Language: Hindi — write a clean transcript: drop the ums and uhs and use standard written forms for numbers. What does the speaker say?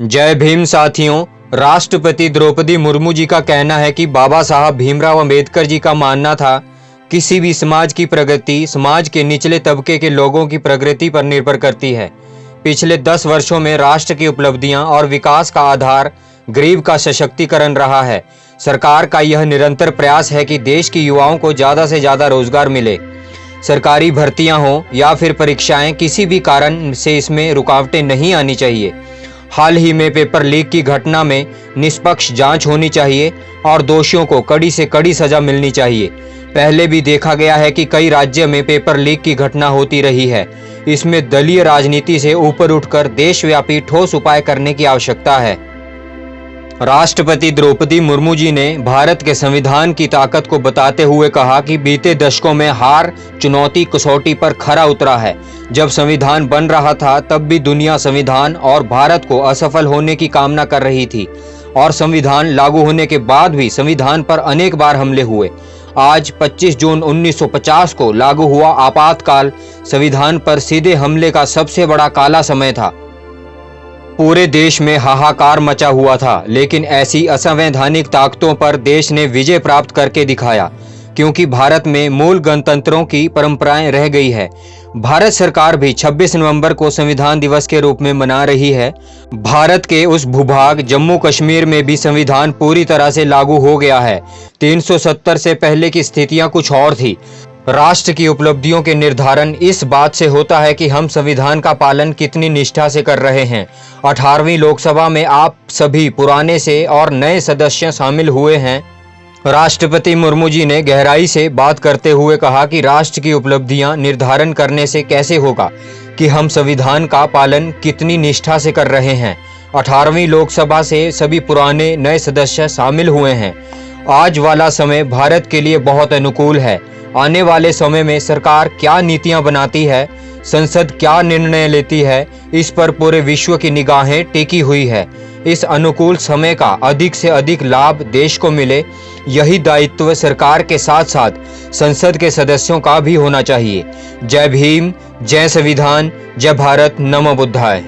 जय भीम साथियों। राष्ट्रपति द्रौपदी मुर्मू जी का कहना है कि बाबा साहब भीमराव अंबेडकर जी का मानना था, किसी भी समाज की प्रगति समाज के निचले तबके के लोगों की प्रगति पर निर्भर करती है। पिछले 10 वर्षों में राष्ट्र की उपलब्धियां और विकास का आधार गरीब का सशक्तिकरण रहा है। सरकार का यह निरंतर प्रयास है कि देश के युवाओं को ज़्यादा से ज़्यादा रोजगार मिले। सरकारी भर्तियां हों या फिर परीक्षाएं, किसी भी कारण से इसमें रुकावटें नहीं आनी चाहिए। हाल ही में पेपर लीक की घटना में निष्पक्ष जांच होनी चाहिए और दोषियों को कड़ी से कड़ी सजा मिलनी चाहिए। पहले भी देखा गया है कि कई राज्यों में पेपर लीक की घटना होती रही है। इसमें दलीय राजनीति से ऊपर उठकर देशव्यापी ठोस उपाय करने की आवश्यकता है। राष्ट्रपति द्रौपदी मुर्मू जी ने भारत के संविधान की ताकत को बताते हुए कहा कि बीते दशकों में हार चुनौती कसौटी पर खरा उतरा है। जब संविधान बन रहा था तब भी दुनिया संविधान और भारत को असफल होने की कामना कर रही थी, और संविधान लागू होने के बाद भी संविधान पर अनेक बार हमले हुए। आज 25 जून 1950 को लागू हुआ आपातकाल संविधान पर सीधे हमले का सबसे बड़ा काला समय था। पूरे देश में हाहाकार मचा हुआ था, लेकिन ऐसी असंवैधानिक ताकतों पर देश ने विजय प्राप्त करके दिखाया, क्योंकि भारत में मूल गणतंत्रों की परंपराएं रह गई है। भारत सरकार भी 26 नवंबर को संविधान दिवस के रूप में मना रही है। भारत के उस भूभाग जम्मू कश्मीर में भी संविधान पूरी तरह से लागू हो गया है। 370 से पहले की स्थितियां कुछ और थी। राष्ट्र की उपलब्धियों के निर्धारण इस बात से होता है कि हम संविधान का पालन कितनी निष्ठा से कर रहे हैं। 18वीं लोकसभा में आप सभी पुराने से और नए सदस्य शामिल हुए हैं। राष्ट्रपति मुर्मू जी ने गहराई से बात करते हुए कहा कि राष्ट्र की उपलब्धियां निर्धारण करने से कैसे होगा कि हम संविधान का पालन कितनी निष्ठा से कर रहे हैं। 18वीं लोकसभा से सभी पुराने नए सदस्य शामिल हुए हैं। आज वाला समय भारत के लिए बहुत अनुकूल है। आने वाले समय में सरकार क्या नीतियां बनाती है, संसद क्या निर्णय लेती है, इस पर पूरे विश्व की निगाहें टिकी हुई है। इस अनुकूल समय का अधिक से अधिक लाभ देश को मिले, यही दायित्व सरकार के साथ साथ संसद के सदस्यों का भी होना चाहिए। जय भीम, जय संविधान, जय भारत, नमो बुद्धाय।